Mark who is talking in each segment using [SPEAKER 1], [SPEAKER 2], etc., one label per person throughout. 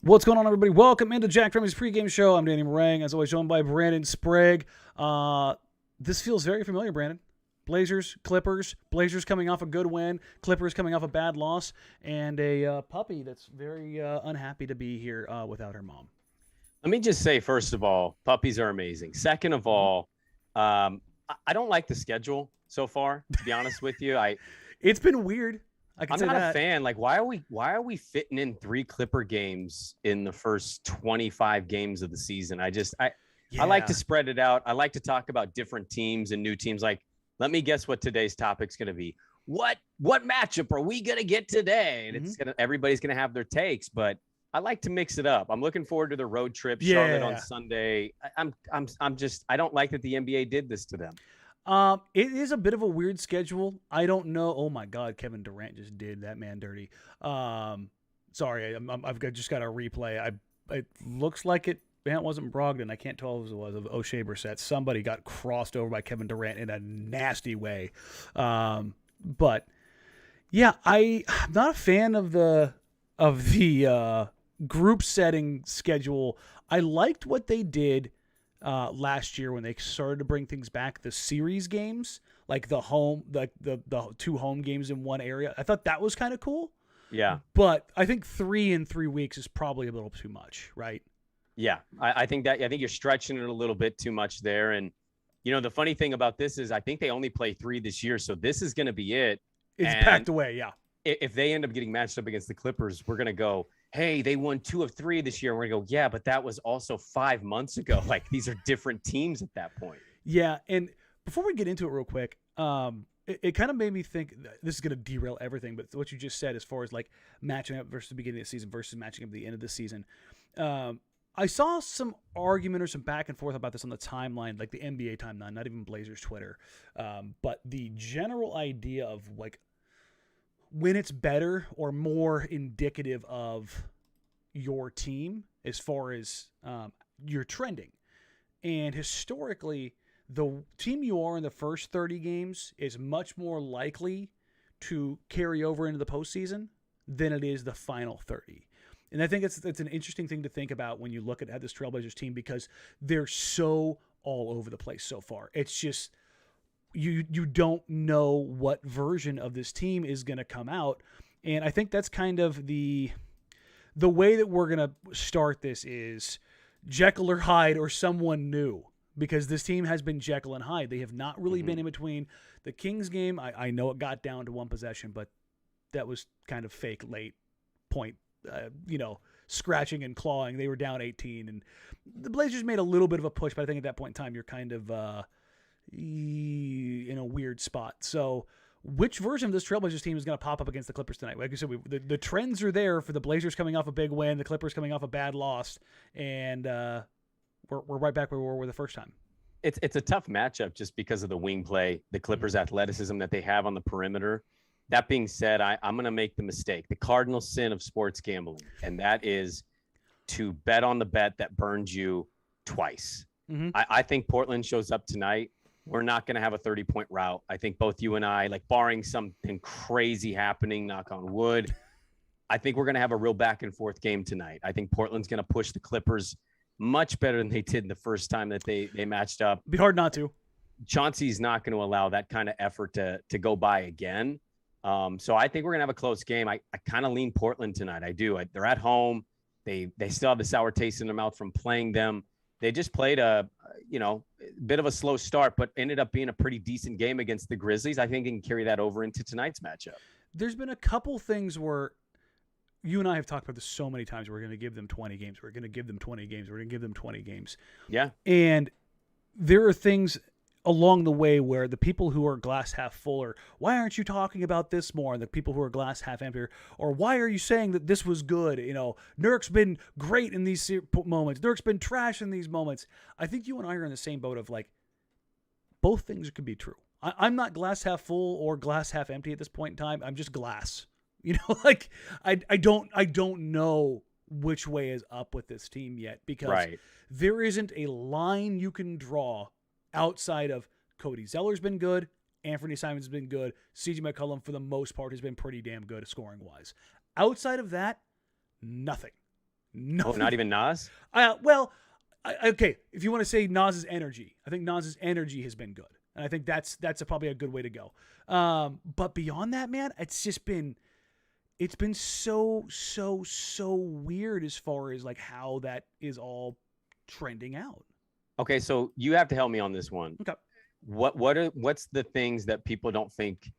[SPEAKER 1] What's going on, everybody? Welcome into Jack Trembley's pregame show. I'm Danny Marang, as always, joined by Brandon Sprague. This feels very familiar, Brandon. Blazers, Clippers. Blazers coming off a good win. Clippers coming off a bad loss. And a puppy that's very unhappy to be here without her mom.
[SPEAKER 2] Let me just say, first of all, puppies are amazing. Second of all, I don't like the schedule so far, to be honest with you.
[SPEAKER 1] It's been weird.
[SPEAKER 2] I'm not a fan. Like, why are we fitting in 3 Clipper games in the first 25 games of the season? I like to spread it out. I like to talk about different teams and new teams. Like, let me guess what today's topic's going to be. What matchup are we going to get today? And everybody's going to have their takes, but I like to mix it up. I'm looking forward to the road trip, Charlotte on Sunday. I don't like that the NBA did this to them.
[SPEAKER 1] It is a bit of a weird schedule. I don't know. Oh my God, Kevin Durant just did that man dirty. Sorry, I've just got a replay. It looks like it wasn't Brogdon. I can't tell if it was of O'Shea Brissett. Somebody got crossed over by Kevin Durant in a nasty way. But yeah, I'm not a fan of the group setting schedule. I liked what they did last year when they started to bring things back, the series games, like the 2 home games in one area. I thought that was kind of cool.
[SPEAKER 2] Yeah.
[SPEAKER 1] But I think 3 in 3 weeks is probably a little too much, right?
[SPEAKER 2] Yeah. I think you're stretching it a little bit too much there. And, the funny thing about this is I think they only play 3 this year. So this is going to be it.
[SPEAKER 1] It's packed away. Yeah.
[SPEAKER 2] If they end up getting matched up against the Clippers, we're going to go, hey, they won 2 of 3 this year. And we're going to go, yeah, but that was also 5 months ago. Like, these are different teams at that point.
[SPEAKER 1] Yeah. And before we get into it real quick, it kind of made me think this is going to derail everything. But what you just said, as far as like matching up versus the beginning of the season versus matching up at the end of the season, I saw some argument or some back and forth about this on the timeline, like the NBA timeline, not even Blazers Twitter. But the general idea of like, when it's better or more indicative of your team as far as you're trending. And historically, the team you are in the first 30 games is much more likely to carry over into the postseason than it is the final 30. And I think it's an interesting thing to think about when you look at this Trailblazers team, because they're so all over the place so far. It's just you don't know what version of this team is going to come out. And I think that's kind of the way that we're going to start this is Jekyll or Hyde or someone new, because this team has been Jekyll and Hyde. They have not really been in between. The Kings game, I know it got down to 1 possession, but that was kind of fake late point, scratching and clawing. They were down 18, and the Blazers made a little bit of a push, but I think at that point in time, you're kind of in a weird spot. So which version of this Trailblazers team is going to pop up against the Clippers tonight? Like I said, the trends are there for the Blazers coming off a big win, the Clippers coming off a bad loss, and we're right back where we were the first time.
[SPEAKER 2] It's a tough matchup just because of the wing play, the Clippers' athleticism that they have on the perimeter. That being said, I'm going to make the mistake, the cardinal sin of sports gambling, and that is to bet on the bet that burns you twice. I think Portland shows up tonight. We're not going to have a 30-point rout. I think both you and I, like barring something crazy happening, knock on wood, I think we're going to have a real back-and-forth game tonight. I think Portland's going to push the Clippers much better than they did the first time that they matched up.
[SPEAKER 1] It'd be hard not to.
[SPEAKER 2] Chauncey's not going to allow that kind of effort to go by again. So I think we're going to have a close game. I kind of lean Portland tonight. I do. They're at home. They still have the sour taste in their mouth from playing them. They just played a bit of a slow start, but ended up being a pretty decent game against the Grizzlies. I think they can carry that over into tonight's matchup.
[SPEAKER 1] There's been a couple things where you and I have talked about this so many times. We're going to give them 20 games. We're going to give them 20 games. We're going to give them 20 games.
[SPEAKER 2] Yeah.
[SPEAKER 1] And there are things along the way where the people who are glass half full are, why aren't you talking about this more? And the people who are glass half empty, or why are you saying that this was good? Nurk's been great in these moments. Nurk's been trash in these moments. I think you and I are in the same boat of like, both things could be true. I'm not glass half full or glass half empty at this point in time. I'm just glass. I don't know which way is up with this team yet, because there isn't a line you can draw outside of Cody Zeller's been good, Anfernee Simon's been good, CJ McCollum for the most part has been pretty damn good scoring wise. Outside of that, nothing. No,
[SPEAKER 2] not even Nas.
[SPEAKER 1] Well, okay. If you want to say Nas's energy, I think Nas's energy has been good, and I think that's probably a good way to go. But beyond that, man, it's been so weird as far as like how that is all trending out.
[SPEAKER 2] Okay, so you have to help me on this one.
[SPEAKER 1] Okay.
[SPEAKER 2] What's the things that people don't think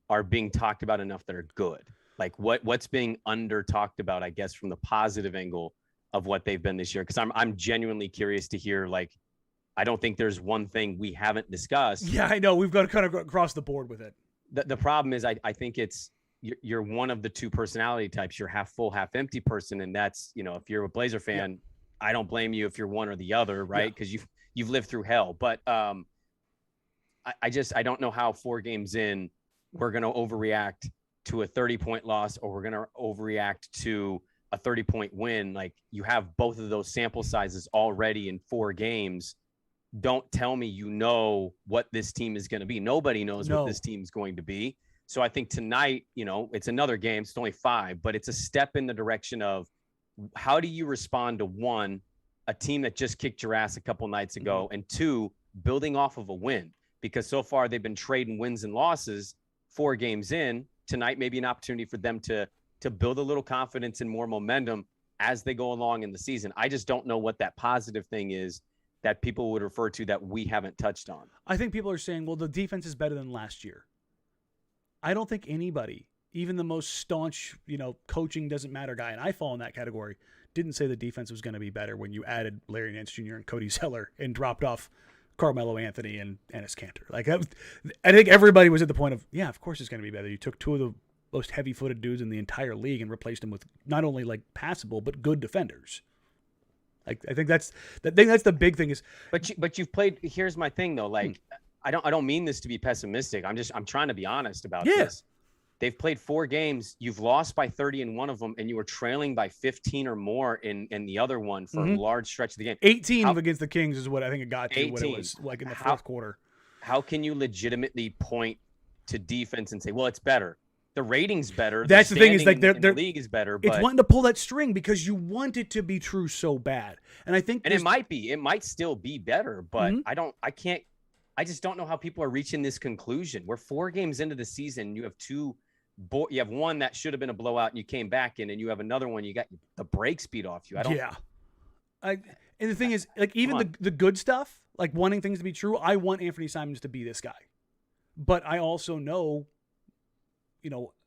[SPEAKER 2] are being talked about enough that are good? Like what's being under talked about, I guess, from the positive angle of what they've been this year? Because I'm genuinely curious to hear. Like, I don't think there's one thing we haven't discussed.
[SPEAKER 1] Yeah, I know. We've got to kind of go across the board with it.
[SPEAKER 2] The problem is I think it's you're one of the two personality types. You're half full, half empty person, and that's, if you're a Blazer fan, I don't blame you if you're one or the other, right? Because you've lived through hell. But I don't know how 4 games in we're going to overreact to a 30-point loss, or we're going to overreact to a 30-point win. Like, you have both of those sample sizes already in 4 games. Don't tell me what this team is going to be. Nobody knows what this team is going to be. So I think tonight, it's another game. It's only 5, but it's a step in the direction of how do you respond to, 1, a team that just kicked your ass a couple nights ago, and 2, building off of a win. Because so far they've been trading wins and losses 4 games in. Tonight may be an opportunity for them to build a little confidence and more momentum as they go along in the season. I just don't know what that positive thing is that people would refer to that we haven't touched on.
[SPEAKER 1] I think people are saying, well, the defense is better than last year. I don't think anybody, even the most staunch, coaching doesn't matter guy, and I fall in that category, didn't say the defense was going to be better when you added Larry Nance Jr. and Cody Zeller and dropped off Carmelo Anthony and Enes Kanter. Like, I think everybody was at the point of, yeah, of course it's going to be better. You took 2 of the most heavy-footed dudes in the entire league and replaced them with not only like passable but good defenders. Like, I think that's the big thing is.
[SPEAKER 2] But you've played. Here's my thing though. Like, I don't mean this to be pessimistic. I'm trying to be honest about this. They've played 4 games. You've lost by 30 in one of them, and you were trailing by 15 or more in the other one for a large stretch of the game.
[SPEAKER 1] 18 against the Kings is what I think it got to. 18. What it was like in the fourth quarter.
[SPEAKER 2] How can you legitimately point to defense and say, well, it's better? The rating's better.
[SPEAKER 1] That's the thing is like
[SPEAKER 2] the league is better. But
[SPEAKER 1] it's wanting to pull that string because you want it to be true so bad, and I think
[SPEAKER 2] it might be. It might still be better, but I just don't know how people are reaching this conclusion. We're 4 games into the season. You have you have one that should have been a blowout and you came back in, and you have another one you got the brakes beat off you.
[SPEAKER 1] And the thing is, like, even the good stuff, like wanting things to be true, I want Anfernee Simons to be this guy. But I also know,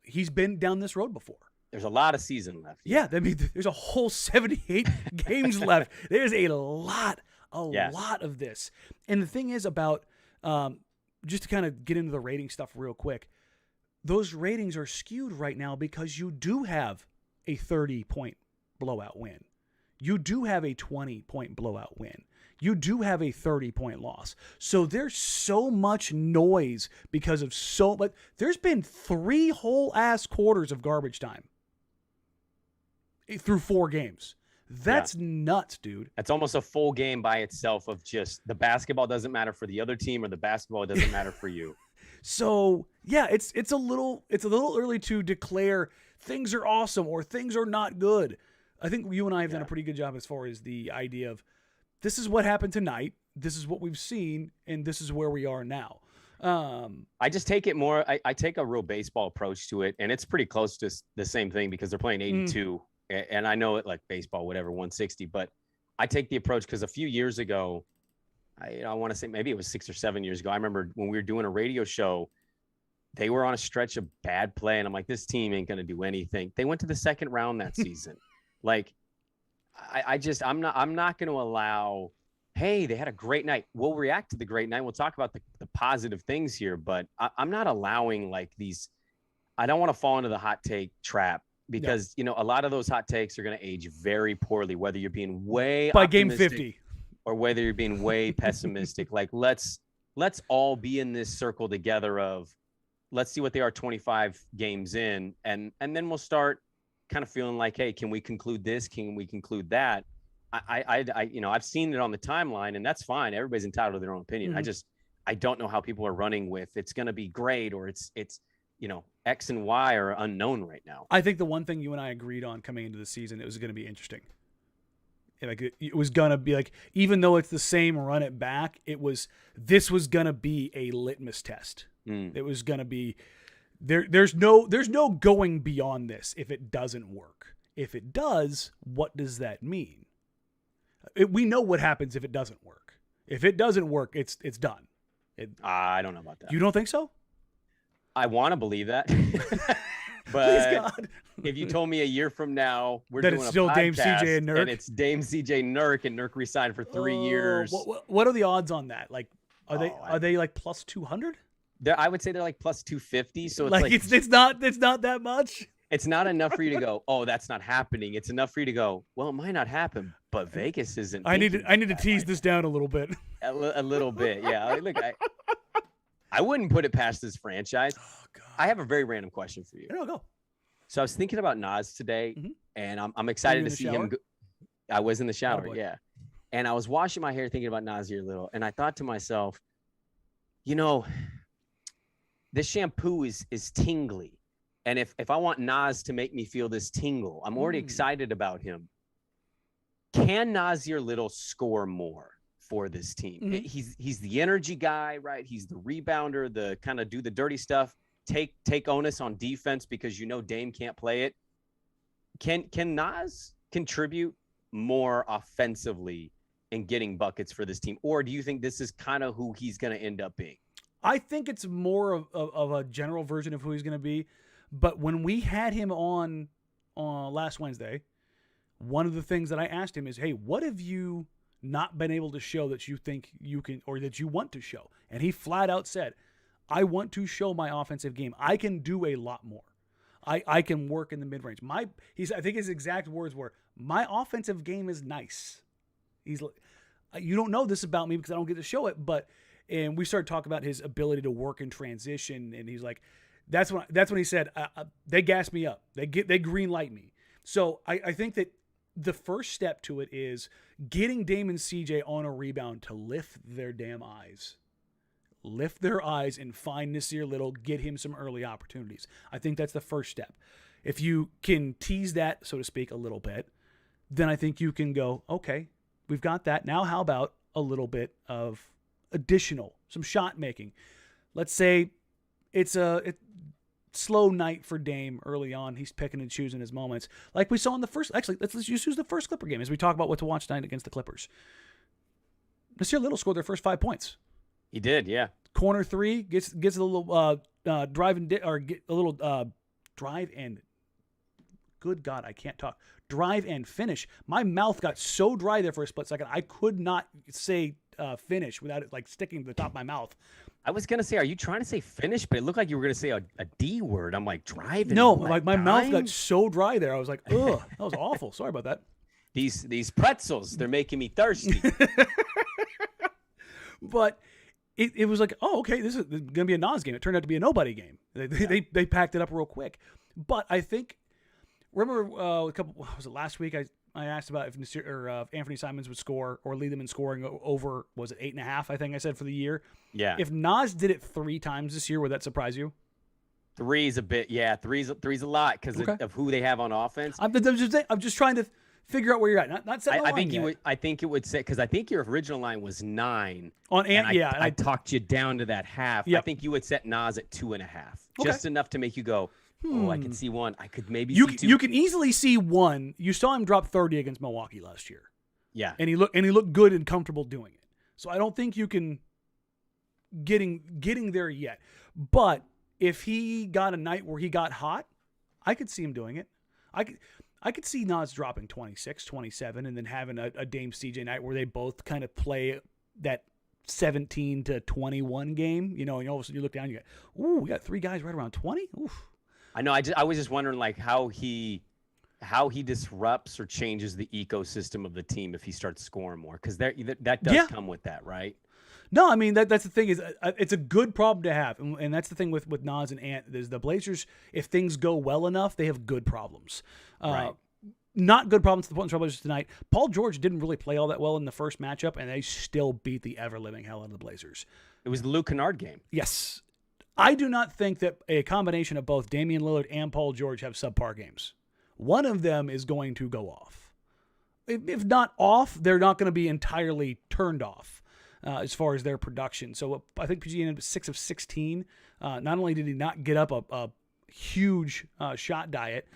[SPEAKER 1] he's been down this road before.
[SPEAKER 2] There's a lot of season left.
[SPEAKER 1] Yeah, I mean, there's a whole 78 games left. There's a lot of this. And the thing is about, just to kind of get into the rating stuff real quick, those ratings are skewed right now because you do have a 30-point blowout win. You do have a 20-point blowout win. You do have a 30-point loss. So there's so much noise because of but there's been 3 whole ass quarters of garbage time through 4 games. That's nuts, dude.
[SPEAKER 2] That's almost a full game by itself of just the basketball doesn't matter for the other team, or the basketball doesn't matter for you.
[SPEAKER 1] So yeah, it's a little early to declare things are awesome or things are not good. I think you and I have done a pretty good job as far as the idea of this is what happened tonight, this is what we've seen, and this is where we are now.
[SPEAKER 2] I just take it more. I take a real baseball approach to it, and it's pretty close to the same thing because they're playing 82, and I know it like baseball, whatever, 160. But I take the approach because a few years ago, I want to say maybe it was 6 or 7 years ago. I remember when we were doing a radio show, they were on a stretch of bad play, and I'm like, this team ain't going to do anything. They went to the second round that season. Like, I'm not going to allow, hey, they had a great night. We'll react to the great night. We'll talk about the positive things here, but I'm not allowing like these. I don't want to fall into the hot take trap because, a lot of those hot takes are going to age very poorly, whether you're being way
[SPEAKER 1] by game 50
[SPEAKER 2] or whether you're being way pessimistic. Like, let's all be in this circle together of let's see what they are 25 games in. And then we'll start kind of feeling like, hey, can we conclude this? Can we conclude that? I've seen it on the timeline, and that's fine. Everybody's entitled to their own opinion. I don't know how people are running with it's going to be great or it's X and Y are unknown right now.
[SPEAKER 1] I think the one thing you and I agreed on coming into the season, it was going to be interesting. Like it was going to be like, even though it's the same run it back, this was going to be a litmus test. It was going to be there's no going beyond this if it doesn't work. If it does, what does that mean? We know what happens if it doesn't work. If it doesn't work, it's done.
[SPEAKER 2] I don't know about that.
[SPEAKER 1] You don't think so?
[SPEAKER 2] I want to believe that.
[SPEAKER 1] Please God.
[SPEAKER 2] If you told me a year from now we're
[SPEAKER 1] that
[SPEAKER 2] doing
[SPEAKER 1] it's still
[SPEAKER 2] a
[SPEAKER 1] Dame
[SPEAKER 2] podcast
[SPEAKER 1] CJ and Nurk,
[SPEAKER 2] and it's Dame CJ Nurk and Nurk resigned for 3 years.
[SPEAKER 1] What are the odds on that? Like, are they like plus 200?
[SPEAKER 2] I would say they're like plus 250. So
[SPEAKER 1] it's not that much.
[SPEAKER 2] It's not enough for you to go, oh, that's not happening. It's enough for you to go, well, it might not happen, but Vegas isn't.
[SPEAKER 1] I need to tease this down a little bit.
[SPEAKER 2] A little bit, yeah. Look, I wouldn't put it past this franchise.
[SPEAKER 1] Oh, God.
[SPEAKER 2] I have a very random question for you.
[SPEAKER 1] No, go.
[SPEAKER 2] So I was thinking about Nas today, and I'm excited to see him. I was in the shower, yeah. And I was washing my hair thinking about Nasir Little, and I thought to myself, this shampoo is tingly. And if I want Nas to make me feel this tingle, I'm already excited about him. Can Nasir Little score more for this team? He's the energy guy, right? He's the rebounder, the kind of do the dirty stuff, take onus on defense because Dame can't play it. Can Nas contribute more offensively in getting buckets for this team? Or do you think this is kind of who he's going to end up being?
[SPEAKER 1] I think it's more of a general version of who he's going to be. But when we had him on last Wednesday, one of the things that I asked him is, hey, what have you not been able to show that you think you can or that you want to show? And he flat out said, I want to show my offensive game. I can do a lot more. I can work in the mid-range. I think his exact words were, my offensive game is nice. He's like, you don't know this about me because I don't get to show it, and we started talking about his ability to work in transition, and he's like, that's when he said, they gas me up. They green light me. So I think that the first step to it is getting Dame and CJ on a rebound to lift their damn eyes. Lift their eyes and find Nasir Little, get him some early opportunities. I think that's the first step. If you can tease that, so to speak, a little bit, then I think you can go, okay, we've got that. Now how about a little bit of some shot making? Let's say it's a slow night for Dame early on. He's picking and choosing his moments. Like we saw in the first, actually, let's just use the first Clipper game as we talk about what to watch tonight against the Clippers. Nasir Little scored their first 5 points.
[SPEAKER 2] He did, yeah.
[SPEAKER 1] Corner three, gets a little drive and good God, I can't talk. Drive and finish. My mouth got so dry there for a split second, I could not say finish without it like sticking to the top of my mouth.
[SPEAKER 2] I was going to say, are you trying to say finish? But it looked like you were going to say a D word. I'm like, drive.
[SPEAKER 1] No, like my mouth got so dry there. I was like, ugh, that was awful. Sorry about that.
[SPEAKER 2] These pretzels, they're making me thirsty.
[SPEAKER 1] But it was like, oh, okay, this is going to be a Nas game. It turned out to be a nobody game. They packed it up real quick. But I think, remember last week I asked about if Anfernee Simons would score or lead them in scoring over, was it 8.5, I think I said, for the year?
[SPEAKER 2] Yeah.
[SPEAKER 1] If Nas did it 3 times this year, would that surprise you?
[SPEAKER 2] 3's a bit, yeah. Three's a lot because of who they have on offense.
[SPEAKER 1] I'm just trying to figure out where you're at. Not setting the line yet.
[SPEAKER 2] I think it would say, because I think your original line was 9.
[SPEAKER 1] I
[SPEAKER 2] talked you down to that half. Yep. I think you would set Nas at 2.5, just enough to make you go, oh, I can see 1. I could maybe see 2.
[SPEAKER 1] You can easily see 1. You saw him drop 30 against Milwaukee last year.
[SPEAKER 2] Yeah.
[SPEAKER 1] And he looked good and comfortable doing it. So I don't think you can getting there yet. But if he got a night where he got hot, I could see him doing it. I could see Nas dropping 26, 27, and then having a Dame CJ night where they both kind of play that 17 to 21 game. And all of a sudden you look down and you go, ooh, we got 3 guys right around 20? Oof.
[SPEAKER 2] I know. I was just wondering like how he disrupts or changes the ecosystem of the team if he starts scoring more, because that does come with that, right?
[SPEAKER 1] No, I mean that's the thing is it's a good problem to have, and that's the thing with Nas and Ant. There's the Blazers. If things go well enough, they have good problems.
[SPEAKER 2] Right.
[SPEAKER 1] Not good problems to the Portland Trail Blazers tonight. Paul George didn't really play all that well in the first matchup, and they still beat the ever living hell out of the Blazers.
[SPEAKER 2] It was the Luke Kennard game.
[SPEAKER 1] Yes. I do not think that a combination of both Damian Lillard and Paul George have subpar games. One of them is going to go off. If not off, they're not going to be entirely turned off as far as their production. So I think PG ended up 6 of 16. Not only did he not get up a huge shot diet,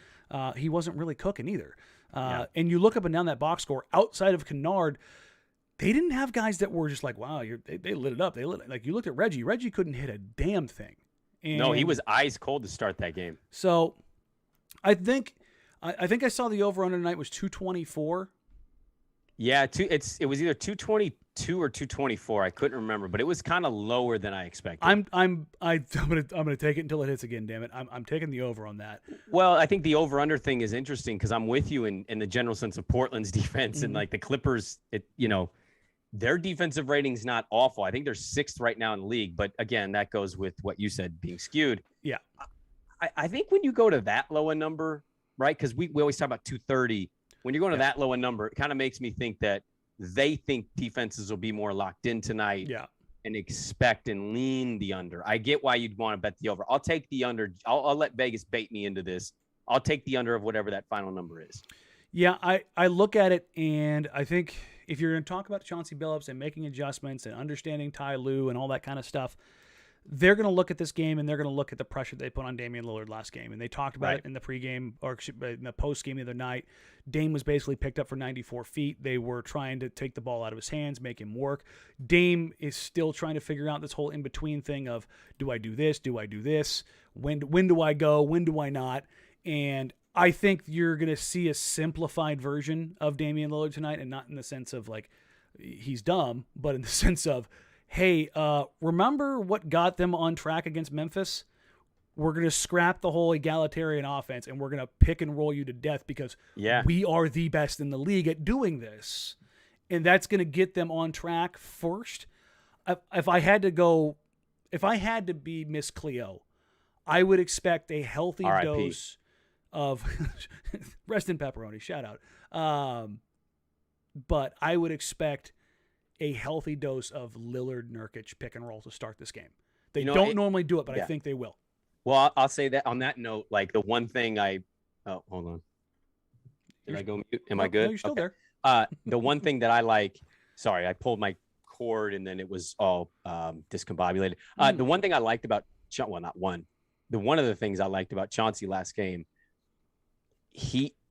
[SPEAKER 1] he wasn't really cooking either. And you look up and down that box score, outside of Kennard, they didn't have guys that were just like, wow, they lit it up. Like you looked at Reggie. Reggie couldn't hit a damn thing. And
[SPEAKER 2] no, he was ice cold to start that game.
[SPEAKER 1] So I think I saw the over-under tonight was 224.
[SPEAKER 2] Yeah, it was either 222 or 224. I couldn't remember, but it was kind of lower than I expected.
[SPEAKER 1] I'm gonna take it until it hits again. Damn it, I'm taking the over on that.
[SPEAKER 2] Well, I think the over/under thing is interesting because I'm with you in the general sense of Portland's defense and like the Clippers. Their defensive rating's not awful. I think they're 6th right now in the league, but again, that goes with what you said being skewed.
[SPEAKER 1] Yeah,
[SPEAKER 2] I think when you go to that low a number, right? Because we always talk about 230. When you're going to that low a number, it kind of makes me think that they think defenses will be more locked in tonight and expect and lean the under. I get why you'd want to bet the over. I'll take the under. I'll let Vegas bait me into this. I'll take the under of whatever that final number is.
[SPEAKER 1] Yeah, I look at it, and I think if you're going to talk about Chauncey Billups and making adjustments and understanding Ty Lue and all that kind of stuff, they're going to look at this game and they're going to look at the pressure they put on Damian Lillard last game. And they talked about it in the pregame or in the postgame the other night. Dame was basically picked up for 94 feet. They were trying to take the ball out of his hands, make him work. Dame is still trying to figure out this whole in-between thing of, do I do this? Do I do this? When do I go? When do I not? And I think you're going to see a simplified version of Damian Lillard tonight, and not in the sense of like he's dumb, but in the sense of, hey, remember what got them on track against Memphis? We're going to scrap the whole egalitarian offense, and we're going to pick and roll you to death because we are the best in the league at doing this. And that's going to get them on track first. If I had to be Miss Cleo, I would expect a healthy dose of rest in pepperoni, shout out. But I would expect a healthy dose of Lillard Nurkic pick and roll to start this game. They don't normally do it, but I think they will.
[SPEAKER 2] Well, I'll say that on that note, like the one thing hold on. Did I go mute? Am I good?
[SPEAKER 1] No, you're still there.
[SPEAKER 2] The one thing that I like, sorry, I pulled my cord and then it was all discombobulated. The one thing I liked about, one of the things I liked about Chauncey last game,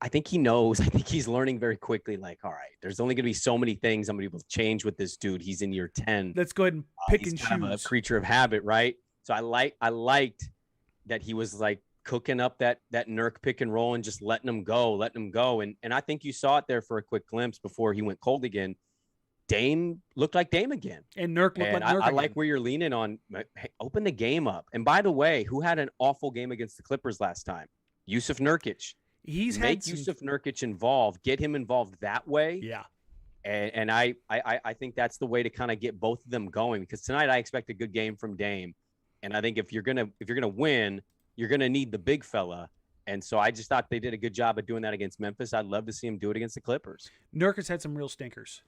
[SPEAKER 2] I think he knows. I think he's learning very quickly. Like, all right, there's only going to be so many things I'm going to be able to change with this dude. He's in year 10.
[SPEAKER 1] Let's go ahead and pick and
[SPEAKER 2] choose. Kind of a creature of habit, right? So I liked that he was like cooking up that Nurk pick and roll and just letting him go. And I think you saw it there for a quick glimpse before he went cold again. Dame looked like Dame again.
[SPEAKER 1] And Nurk looked like Nurk again.
[SPEAKER 2] I like where you're leaning on. Hey, open the game up. And by the way, who had an awful game against the Clippers last time? Yusuf Nurkic. Make Yusuf Nurkic involved. Get him involved that way.
[SPEAKER 1] Yeah.
[SPEAKER 2] And I think that's the way to kind of get both of them going, because tonight I expect a good game from Dame. And I think if you're gonna win, you're gonna need the big fella. And so I just thought they did a good job of doing that against Memphis. I'd love to see him do it against the Clippers.
[SPEAKER 1] Nurkic had some real stinkers.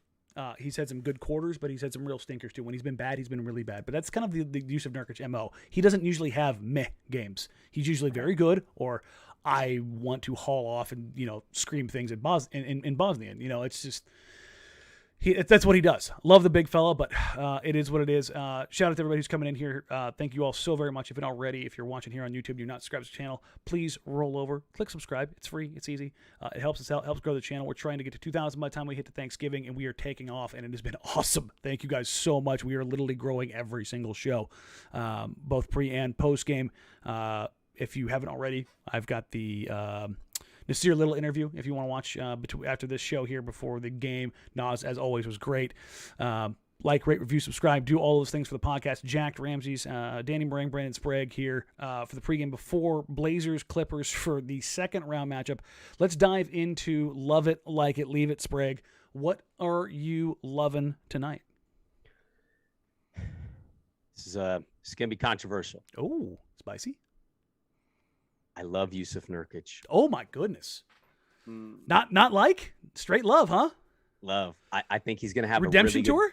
[SPEAKER 1] He's had some good quarters, but he's had some real stinkers too. When he's been bad, he's been really bad. But that's kind of the use of Nurkic MO. He doesn't usually have meh games. He's usually very good, or I want to haul off and scream things in Bosnian. It's just that's what he does. Love the big fella, but it is what it is. Shout out to everybody who's coming in here. Thank you all so very much. If you're not already, if you're watching here on YouTube, you're not subscribed to the channel, please roll over, click subscribe. It's free. It's easy. It helps us out, helps grow the channel. We're trying to get to 2,000 by the time we hit to Thanksgiving, and we are taking off, and it has been awesome. Thank you guys so much. We are literally growing every single show, both pre and post game. If you haven't already, I've got the Nasir Little interview if you want to watch after this show here before the game. Nas, as always, was great. Like, rate, review, subscribe, do all those things for the podcast. Jacked, Ramsays, Danny Marang, Brandon Sprague here for the pregame before Blazers Clippers for the second round matchup. Let's dive into Love It, Like It, Leave It, Sprague. What are you loving tonight?
[SPEAKER 2] This is going to be controversial.
[SPEAKER 1] Oh, spicy.
[SPEAKER 2] I love Yusuf Nurkic.
[SPEAKER 1] Oh my goodness. Not like straight love, huh?
[SPEAKER 2] Love. I think he's going to have
[SPEAKER 1] redemption
[SPEAKER 2] a really
[SPEAKER 1] tour.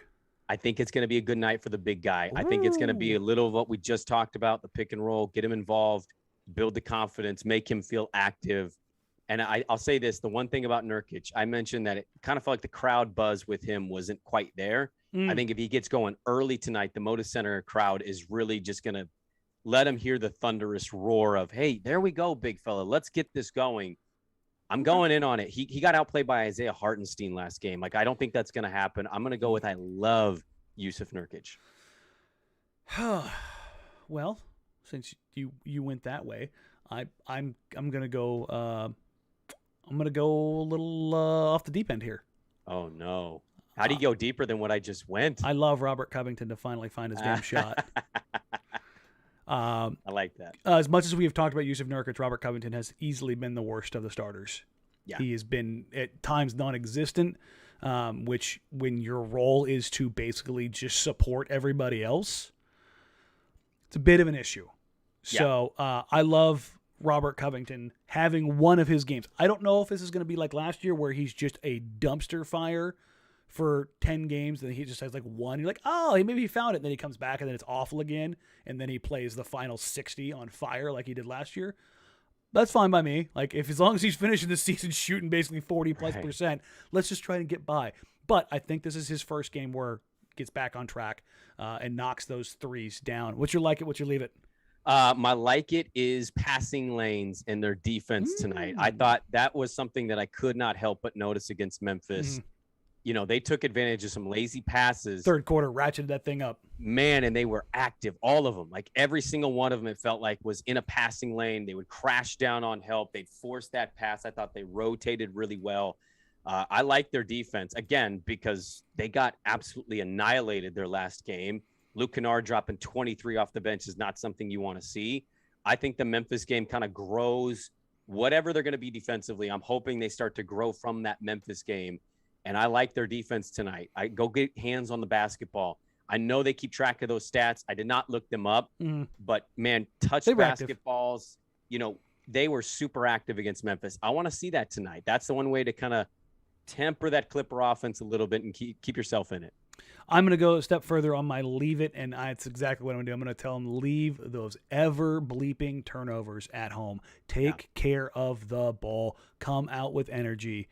[SPEAKER 2] I think it's going to be a good night for the big guy. I think it's going to be a little of what we just talked about, the pick and roll, get him involved, build the confidence, make him feel active. And I'll say this, the one thing about Nurkic, I mentioned that it kind of felt like the crowd buzz with him wasn't quite there. I think if he gets going early tonight, the Moda Center crowd is really just going to let him hear the thunderous roar of, hey, there we go, big fella. Let's get this going. I'm going in on it. He got outplayed by Isaiah Hartenstein last game. Like, I don't think that's going to happen. I'm going to go with I love Yusuf Nurkic.
[SPEAKER 1] Well, since you went that way, I'm going to go I'm going to go a little off the deep end here.
[SPEAKER 2] Oh, no. How do you go deeper than what I just went?
[SPEAKER 1] I love Robert Covington to finally find his game shot.
[SPEAKER 2] I like that.
[SPEAKER 1] As much as we have talked about Yusuf Nurkic, Robert Covington has easily been the worst of the starters.
[SPEAKER 2] Yeah.
[SPEAKER 1] He has been at times non-existent, which when your role is to basically just support everybody else, it's a bit of an issue. Yeah. So I love Robert Covington having one of his games. I don't know if this is going to be like last year where he's just a dumpster fire for 10 games, and he just has like one. You're like, oh, maybe he found it. And then he comes back, and then it's awful again. And then he plays the final 60 on fire like he did last year. That's fine by me. Like, as long as he's finishing the season shooting basically 40+%, let's just try and get by. But I think this is his first game where he gets back on track and knocks those threes down. What's your like it? What's your leave it?
[SPEAKER 2] My like it is passing lanes and their defense tonight. I thought that was something that I could not help but notice against Memphis. You know, they took advantage of some lazy passes.
[SPEAKER 1] Third quarter, ratcheted that thing up.
[SPEAKER 2] Man, and they were active, all of them. Like every single one of them, it felt like was in a passing lane. They would crash down on help. They'd force that pass. I thought they rotated really well. I like their defense, again, because they got absolutely annihilated their last game. Luke Kennard dropping 23 off the bench is not something you want to see. I think the Memphis game kind of grows. Whatever they're going to be defensively, I'm hoping they start to grow from that Memphis game. And I like their defense tonight. I go get hands on the basketball. I know they keep track of those stats. I did not look them up, but man, touch basketballs, you know, they were super active against Memphis. I want to see that tonight. That's the one way to kind of temper that Clipper offense a little bit and keep yourself in it.
[SPEAKER 1] I'm going to go a step further on my leave it, and it's exactly what I'm going to do. I'm going to tell them leave those ever bleeping turnovers at home. Take care of the ball. Come out with energy.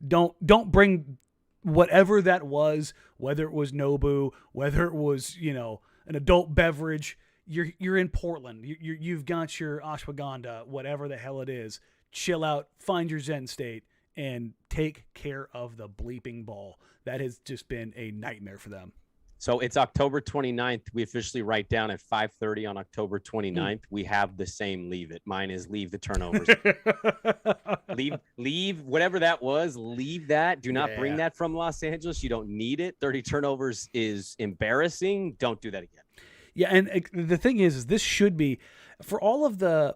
[SPEAKER 1] Don't bring whatever that was, whether it was Nobu, whether it was, you know, an adult beverage. You're in Portland. You've got your ashwagandha, whatever the hell it is. Chill out, find your Zen state, and take care of the bleeping ball. That has just been a nightmare for them.
[SPEAKER 2] So it's October 29th. We officially write down at 5:30 on October 29th. We have the same leave it. Mine is leave the turnovers. leave whatever that was. Leave that. Do not bring that from Los Angeles. You don't need it. 30 turnovers is embarrassing. Don't do that again.
[SPEAKER 1] Yeah, and the thing is this should be for all of the.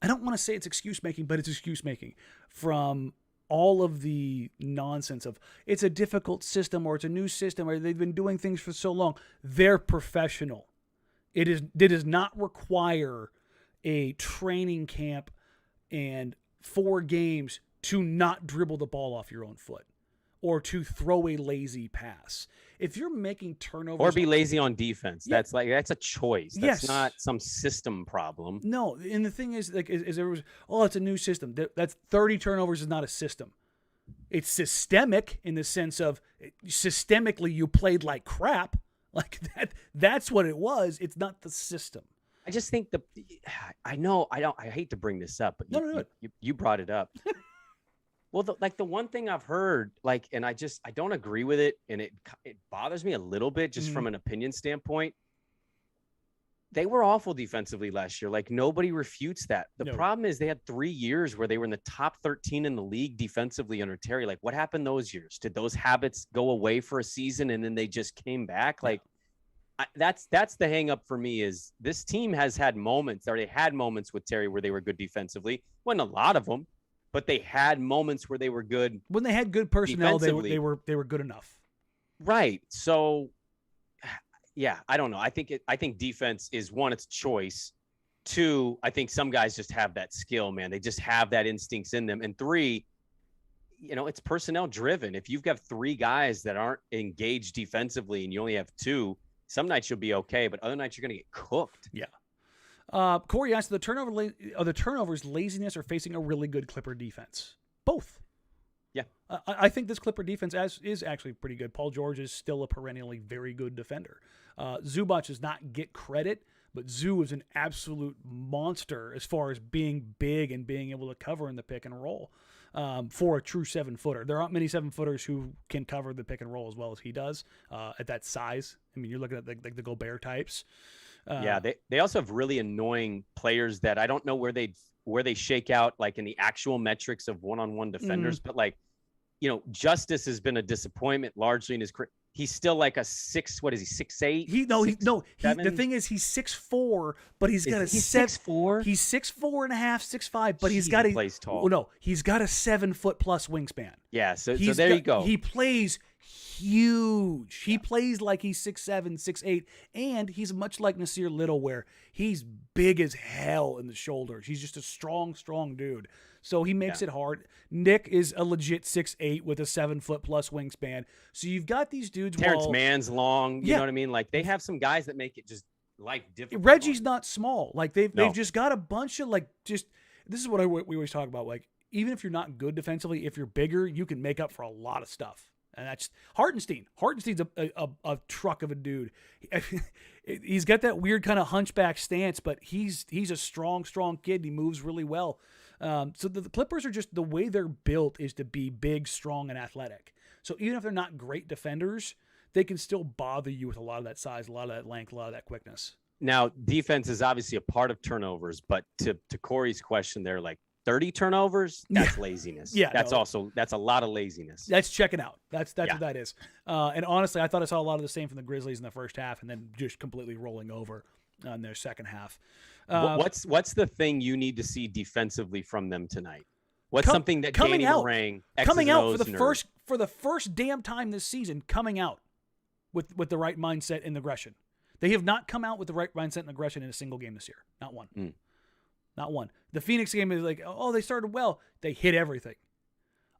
[SPEAKER 1] I don't want to say it's excuse making, but it's excuse making from all of the nonsense of it's a difficult system or it's a new system or they've been doing things for so long. They're professional. It does not require a training camp and 4 games to not dribble the ball off your own foot or to throw a lazy pass. If you're making turnovers
[SPEAKER 2] or be lazy on defense, that's a choice. That's not some system problem.
[SPEAKER 1] No, and the thing is, like, is there was, it's a new system. That's 30 turnovers is not a system. It's systemic in the sense of systemically you played like crap. Like that. That's what it was. It's not the system.
[SPEAKER 2] I just think I hate to bring this up, but you brought it up. Well, the one thing I've heard, like, and I don't agree with it, and it bothers me a little bit just from an opinion standpoint. They were awful defensively last year. Like, nobody refutes that. The problem is they had 3 years where they were in the top 13 in the league defensively under Terry. Like, what happened those years? Did those habits go away for a season and then they just came back? Like, that's the hang up for me is this team has had moments, or they had moments with Terry where they were good defensively. Wasn't a lot of them. But they had moments where they were good.
[SPEAKER 1] When they had good personnel, they were good enough.
[SPEAKER 2] Right. So, yeah, I don't know. I think defense is, one, it's choice. 2, I think some guys just have that skill, man. They just have that instincts in them. And 3, it's personnel driven. If you've got 3 guys that aren't engaged defensively and you only have 2, some nights you'll be okay, but other nights you're going to get cooked.
[SPEAKER 1] Yeah. Corey asked, are the turnovers laziness or facing a really good Clipper defense? Both.
[SPEAKER 2] Yeah.
[SPEAKER 1] I think this Clipper defense is actually pretty good. Paul George is still a perennially very good defender. Zubac does not get credit, but Zoo is an absolute monster as far as being big and being able to cover in the pick and roll for a true 7-footer. There aren't many 7-footers who can cover the pick and roll as well as he does at that size. I mean, you're looking at like the Gobert types.
[SPEAKER 2] They also have really annoying players that I don't know where they shake out like in the actual metrics of one-on-one defenders, but like, Justice has been a disappointment largely in his career. He's still like a 6'8"?
[SPEAKER 1] The thing is he's 6'4", but he's got
[SPEAKER 2] he's 6'4"?
[SPEAKER 1] He's 6'4 and a half, 6'5", but
[SPEAKER 2] he's plays tall.
[SPEAKER 1] No, he's got a 7-foot plus wingspan.
[SPEAKER 2] Yeah, so there you go.
[SPEAKER 1] He plays huge. He plays like he's 6'7", 6'8", and he's much like Nasir Little, where he's big as hell in the shoulders. He's just a strong dude. So he makes it hard. Nick is a legit 6'8" with a 7-foot plus wingspan. So you've got these dudes.
[SPEAKER 2] Terrence Mann's long. You know what I mean? Like they have some guys that make it just life difficult.
[SPEAKER 1] Reggie's not small. Like they've just got a bunch of this is what we always talk about. Like even if you're not good defensively, if you're bigger, you can make up for a lot of stuff. And that's Hartenstein. Hartenstein's a truck of a dude. He's got that weird kind of hunchback stance, but he's a strong kid. He moves really well. So the Clippers are just, the way they're built is to be big, strong, and athletic. So even if they're not great defenders, they can still bother you with a lot of that size, a lot of that length, a lot of that quickness.
[SPEAKER 2] Now, defense is obviously a part of turnovers, but to Corey's question there, like 30 turnovers, that's laziness.
[SPEAKER 1] Yeah.
[SPEAKER 2] That's a lot of laziness.
[SPEAKER 1] That's checking out. That's what that is. And honestly, I thought I saw a lot of the same from the Grizzlies in the first half and then just completely rolling over on their second half.
[SPEAKER 2] What's the thing you need to see defensively from them tonight? What's something that Danny Marang
[SPEAKER 1] coming out for the first damn time this season, coming out with the right mindset and aggression. They have not come out with the right mindset and aggression in a single game this year. Not one. Not one. The Phoenix game is like, oh, they started well. They hit everything.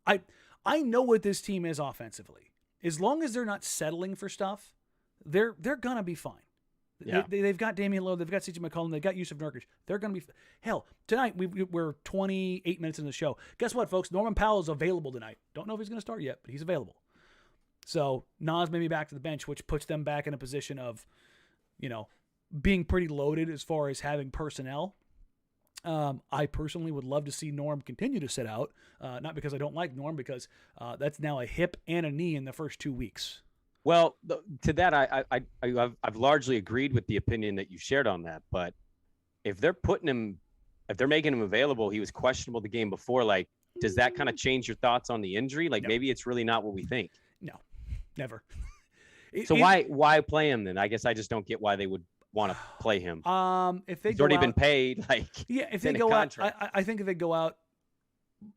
[SPEAKER 1] I know what this team is offensively. As long as they're not settling for stuff, they're gonna be fine. Yeah. They've got Damian Lillard, they've got CJ McCollum, they've got Yusuf Nurkic. They're going to be hell. Tonight we're 28 minutes in the show. Guess what, folks? Norman Powell is available tonight. Don't know if he's going to start yet, but he's available. So Nas may be back to the bench, which puts them back in a position of, being pretty loaded as far as having personnel. I personally would love to see Norm continue to sit out, not because I don't like Norm, because that's now a hip and a knee in the first 2 weeks.
[SPEAKER 2] Well, to that, I've largely agreed with the opinion that you shared on that. But if they're making him available, he was questionable the game before. Like, does that kind of change your thoughts on the injury? Like, maybe it's really not what we think.
[SPEAKER 1] No, never.
[SPEAKER 2] Why play him then? I guess I just don't get why they would want to play him.
[SPEAKER 1] If he's
[SPEAKER 2] already been paid,
[SPEAKER 1] if they go out, I think if they go out,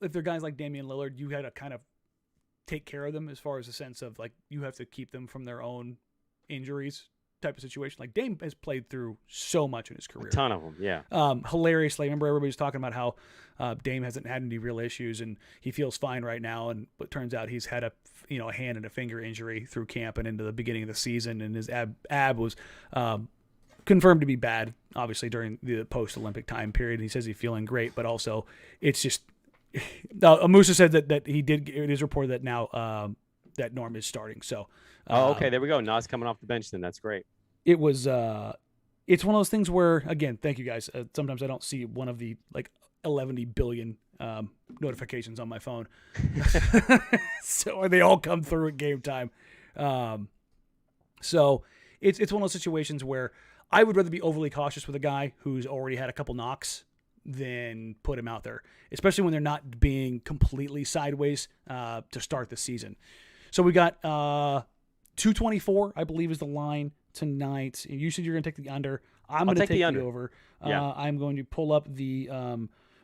[SPEAKER 1] if they're guys like Damian Lillard, you had to kind of take care of them as far as the sense of like you have to keep them from their own injuries type of situation. Like Dame has played through so much in his career.
[SPEAKER 2] A ton of them, yeah.
[SPEAKER 1] Hilariously, I remember everybody's talking about how Dame hasn't had any real issues and he feels fine right now. And it turns out he's had a hand and a finger injury through camp and into the beginning of the season. And his ab was confirmed to be bad, obviously during the post-Olympic time period. He says he's feeling great, but also it's just. Musa said that he did. It is reported that now that Norm is starting. So,
[SPEAKER 2] okay, there we go. Nas coming off the bench. Then that's great.
[SPEAKER 1] It was. It's one of those things where, again, thank you guys. Sometimes I don't see one of the 11 billion notifications on my phone, so they all come through at game time. So it's one of those situations where I would rather be overly cautious with a guy who's already had a couple knocks than put him out there, especially when they're not being completely sideways to start the season. So we got 224, I believe, is the line tonight. You said you're going to take the under. I'm going to take the over.
[SPEAKER 2] Yeah.
[SPEAKER 1] I'm going to pull up the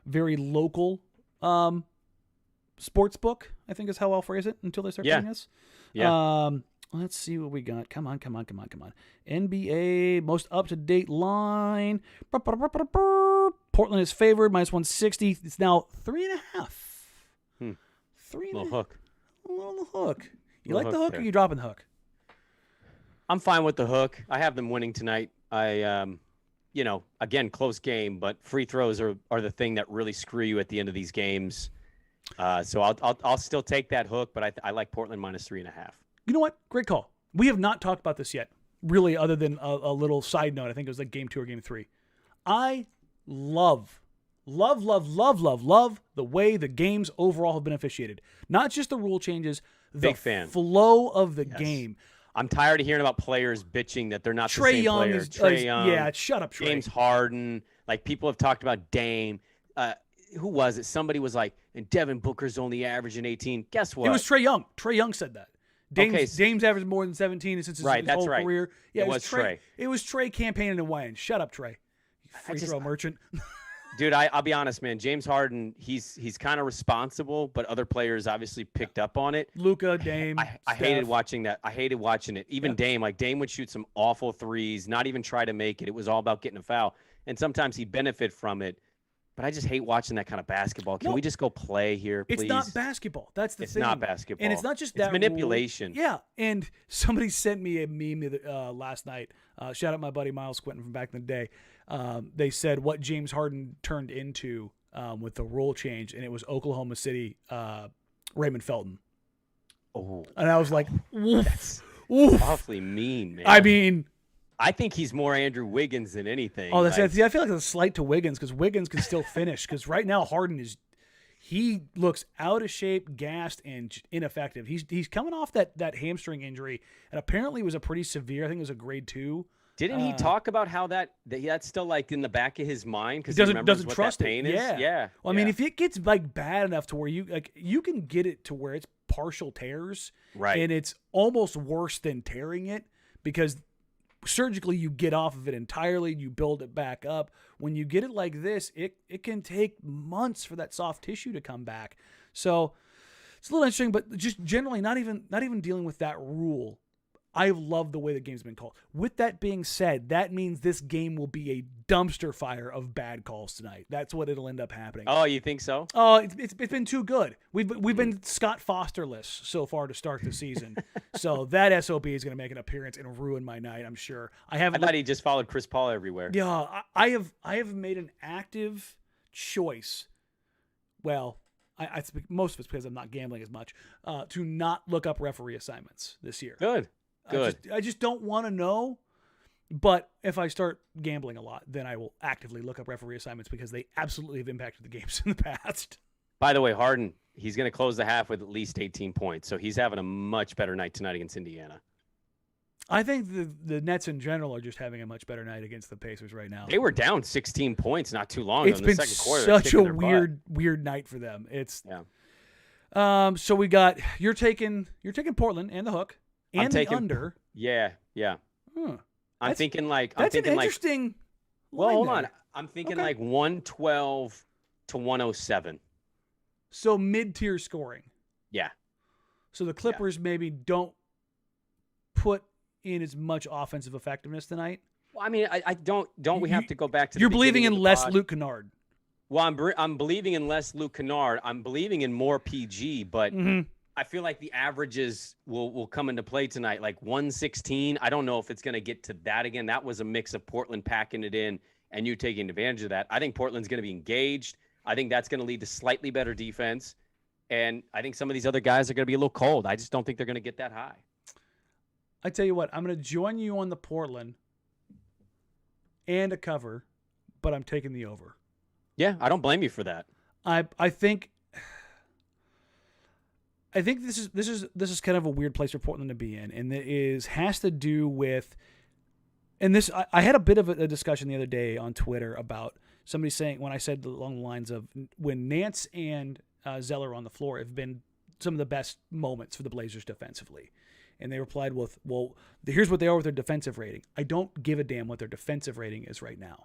[SPEAKER 1] very local sports book, I think is how I'll phrase it until they start doing this.
[SPEAKER 2] Yeah.
[SPEAKER 1] Let's see what we got. Come on. NBA, most up-to-date line. Portland is favored, -160. It's now 3.5. 3
[SPEAKER 2] Little hook.
[SPEAKER 1] A little hook. You
[SPEAKER 2] Little
[SPEAKER 1] like the
[SPEAKER 2] hook
[SPEAKER 1] hook
[SPEAKER 2] there.
[SPEAKER 1] or you dropping the hook?
[SPEAKER 2] I'm fine with the hook. I have them winning tonight. Again, close game, but free throws are the thing that really screw you at the end of these games. So I'll still take that hook, but I like Portland minus 3.5.
[SPEAKER 1] You know what? Great call. We have not talked about this yet, really, other than a little side note. I think it was like game 2 or game 3. I love the way the games overall have been officiated. Not just the rule changes, the
[SPEAKER 2] Big fan.
[SPEAKER 1] flow of the
[SPEAKER 2] Yes.
[SPEAKER 1] game.
[SPEAKER 2] I'm tired of hearing about players bitching that they're not the
[SPEAKER 1] Trae
[SPEAKER 2] same
[SPEAKER 1] Young
[SPEAKER 2] player.
[SPEAKER 1] is
[SPEAKER 2] Trae Young,
[SPEAKER 1] yeah, shut up, Trae.
[SPEAKER 2] James Harden. Like people have talked about Dame. Who was it? Somebody was like, and Devin Booker's only averaging 18. Guess what?
[SPEAKER 1] It was Trae Young. Trae Young said that. Dame's
[SPEAKER 2] Okay,
[SPEAKER 1] averaged more than 17 since his
[SPEAKER 2] that's
[SPEAKER 1] whole
[SPEAKER 2] right.
[SPEAKER 1] career. Yeah,
[SPEAKER 2] It was Trae.
[SPEAKER 1] It was Trae campaigning and whining. Shut up, Trae. You free throw merchant.
[SPEAKER 2] Dude, I'll be honest, man. James Harden, he's kind of responsible, but other players obviously picked up on it.
[SPEAKER 1] Luka, Dame.
[SPEAKER 2] I hated watching that. I hated watching it. Even Dame, Dame would shoot some awful threes, not even try to make it. It was all about getting a foul. And sometimes he'd benefit from it. But I just hate watching that kind of basketball. Can we just go play here, please?
[SPEAKER 1] It's not basketball. That's the thing.
[SPEAKER 2] It's not basketball.
[SPEAKER 1] And it's not just
[SPEAKER 2] it's
[SPEAKER 1] that
[SPEAKER 2] manipulation.
[SPEAKER 1] Rule. Yeah. And somebody sent me a meme last night. Shout out my buddy Miles Quinton from back in the day. They said what James Harden turned into with the rule change, and it was Oklahoma City Raymond Felton.
[SPEAKER 2] Oh.
[SPEAKER 1] And I was like, oof,
[SPEAKER 2] That's
[SPEAKER 1] oof.
[SPEAKER 2] awfully mean, man.
[SPEAKER 1] I mean,
[SPEAKER 2] I think he's more Andrew Wiggins than anything.
[SPEAKER 1] oh, I feel like it's a slight to Wiggins because Wiggins can still finish. Because right now Harden he looks out of shape, gassed, and ineffective. He's coming off that hamstring injury, and apparently it was a pretty severe. I think it was a grade 2.
[SPEAKER 2] Didn't he talk about how that's still like in the back of his mind because
[SPEAKER 1] he
[SPEAKER 2] he remembers
[SPEAKER 1] doesn't
[SPEAKER 2] what
[SPEAKER 1] trust
[SPEAKER 2] that pain is?
[SPEAKER 1] Yeah. Well, I mean, if it gets like bad enough to where you can get it to where it's partial tears,
[SPEAKER 2] right,
[SPEAKER 1] and it's almost worse than tearing it because surgically you get off of it entirely, you build it back up. When you get it like this, it can take months for that soft tissue to come back. So it's a little interesting, but just generally not even dealing with that rule. I love the way the game's been called. With that being said, that means this game will be a dumpster fire of bad calls tonight. That's what it'll end up happening.
[SPEAKER 2] Oh, you think so?
[SPEAKER 1] Oh, it's been too good. We've been Scott Fosterless so far to start the season. So that SOB is going to make an appearance and ruin my night, I'm sure.
[SPEAKER 2] I thought he just followed Chris Paul everywhere.
[SPEAKER 1] Yeah, I have made an active choice. Well, I most of it's because I'm not gambling as much, to not look up referee assignments this year.
[SPEAKER 2] Good.
[SPEAKER 1] I just don't want to know. But if I start gambling a lot, then I will actively look up referee assignments because they absolutely have impacted the games in the past.
[SPEAKER 2] By the way, Harden, he's going to close the half with at least 18 points. So he's having a much better night tonight against Indiana.
[SPEAKER 1] I think the Nets in general are just having a much better night against the Pacers right now.
[SPEAKER 2] They were down 16 points not too long ago.
[SPEAKER 1] It's
[SPEAKER 2] in
[SPEAKER 1] been
[SPEAKER 2] the second quarter.
[SPEAKER 1] such a weird night for them. It's so we got you're taking Portland and the hook and the under.
[SPEAKER 2] Yeah. I'm thinking like
[SPEAKER 1] that's an interesting.
[SPEAKER 2] Well, hold on.
[SPEAKER 1] There.
[SPEAKER 2] I'm thinking like 112 to 107.
[SPEAKER 1] So mid-tier scoring.
[SPEAKER 2] Yeah.
[SPEAKER 1] So the Clippers maybe don't put in as much offensive effectiveness tonight.
[SPEAKER 2] Well, I mean, I don't we have to go back to the
[SPEAKER 1] you're believing in less
[SPEAKER 2] pod?
[SPEAKER 1] Luke Kennard.
[SPEAKER 2] Well, I'm believing in less Luke Kennard. I'm believing in more PG, but I feel like the averages will come into play tonight, like 116. I don't know if it's going to get to that again. That was a mix of Portland packing it in and you taking advantage of that. I think Portland's going to be engaged. I think that's going to lead to slightly better defense. And I think some of these other guys are going to be a little cold. I just don't think they're going to get that high.
[SPEAKER 1] I tell you what, I'm going to join you on the Portland and a cover, but I'm taking the over.
[SPEAKER 2] Yeah, I don't blame you for that.
[SPEAKER 1] I think this is kind of a weird place for Portland to be in, and it has to do with, and this I had a bit of a discussion the other day on Twitter about somebody saying when I said along the lines of when Nance and Zeller on the floor have been some of the best moments for the Blazers defensively. And they replied with, well, here's what they are with their defensive rating. I don't give a damn what their defensive rating is right now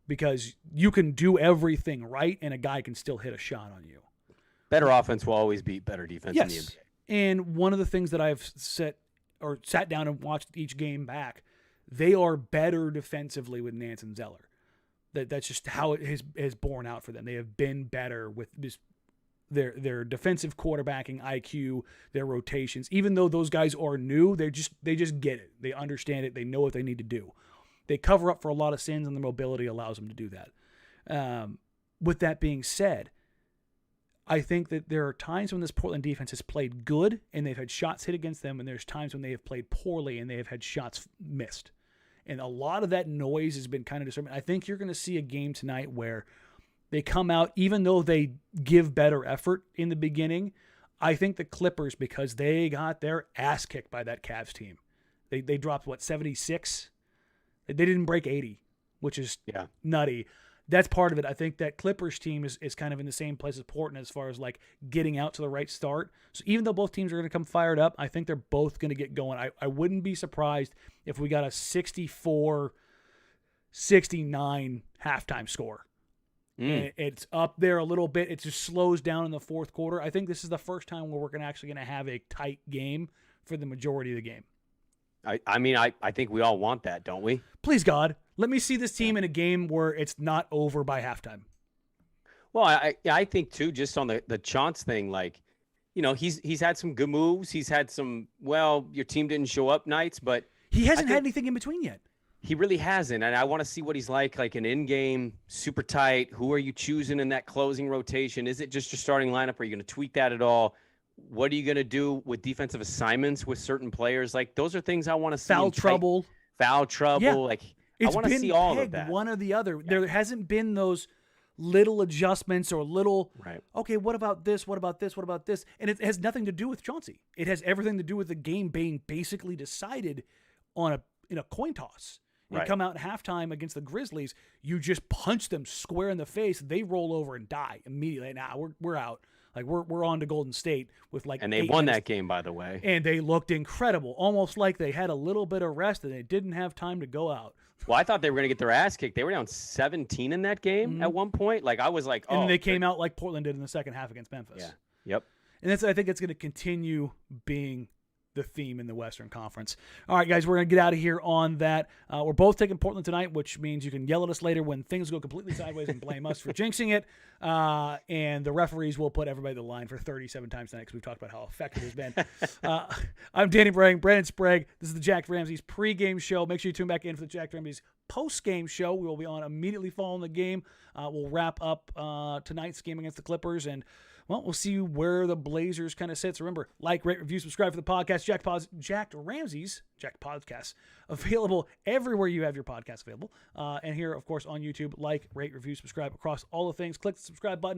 [SPEAKER 1] because you can do everything right and a guy can still hit a shot on you.
[SPEAKER 2] Better offense will always beat better defense in the NBA.
[SPEAKER 1] And one of the things that I've sat down and watched each game back, they are better defensively with Nance and Zeller. That's just how it has borne out for them. They have been better with this their defensive quarterbacking IQ, their rotations. Even though those guys are new, they just get it. They understand it. They know what they need to do. They cover up for a lot of sins, and the mobility allows them to do that. With that being said, I think that there are times when this Portland defense has played good and they've had shots hit against them, and there's times when they have played poorly and they have had shots missed. And a lot of that noise has been kind of disturbing. I think you're going to see a game tonight where they come out, even though they give better effort in the beginning. I think the Clippers, because they got their ass kicked by that Cavs team. They dropped, 76? They didn't break 80, which is nutty. That's part of it. I think that Clippers team is kind of in the same place as Portland as far as like getting out to the right start. So even though both teams are going to come fired up, I think they're both going to get going. I wouldn't be surprised if we got a 64-69 halftime score. And it's up there a little bit. It just slows down in the fourth quarter. I think this is the first time where we're actually going to have a tight game for the majority of the game.
[SPEAKER 2] I think we all want that, don't we?
[SPEAKER 1] Please, God, let me see this team in a game where it's not over by halftime.
[SPEAKER 2] Well, I think too, just on the Chance thing, like, he's had some good moves. He's had some, your team didn't show up nights, but
[SPEAKER 1] he hasn't had anything in between yet.
[SPEAKER 2] He really hasn't, and I want to see what he's like an in-game, super tight. Who are you choosing in that closing rotation? Is it just your starting lineup? Are you going to tweak that at all? What are you going to do with defensive assignments with certain players? Like, those are things I want to see.
[SPEAKER 1] Foul trouble.
[SPEAKER 2] Yeah. Like, I want to see all of that.
[SPEAKER 1] One or the other. Yeah. There hasn't been those little adjustments or little, okay, what about this? What about this? What about this? And it has nothing to do with Chauncey. It has everything to do with the game being basically decided in a coin toss. You come out in halftime against the Grizzlies, you just punch them square in the face. They roll over and die immediately. Nah, we're out. Like we're on to Golden State with
[SPEAKER 2] and they won that game, by the way.
[SPEAKER 1] And they looked incredible, almost like they had a little bit of rest and they didn't have time to go out.
[SPEAKER 2] Well, I thought they were going to get their ass kicked. They were down 17 in that game at one point. Like I was like, oh.
[SPEAKER 1] And they came out like Portland did in the second half against Memphis.
[SPEAKER 2] Yeah. Yep.
[SPEAKER 1] And I think it's going to continue being the theme in the Western Conference. All right, guys, we're going to get out of here on that. We're both taking Portland tonight, which means you can yell at us later when things go completely sideways and blame us for jinxing it. And the referees will put everybody to the line for 37 times tonight because we've talked about how effective it's been. I'm Danny Marang, Brandon Sprague. This is the Jack Ramsays pregame show. Make sure you tune back in for the Jack Ramsays postgame show. We will be on immediately following the game. We'll wrap up tonight's game against the Clippers, and we'll see where the Blazers kind of sits. Remember, like, rate, review, subscribe for the podcast. Jack Ramsays Podcasts, available everywhere you have your podcast available. And here, of course, on YouTube, like, rate, review, subscribe across all the things. Click the subscribe button.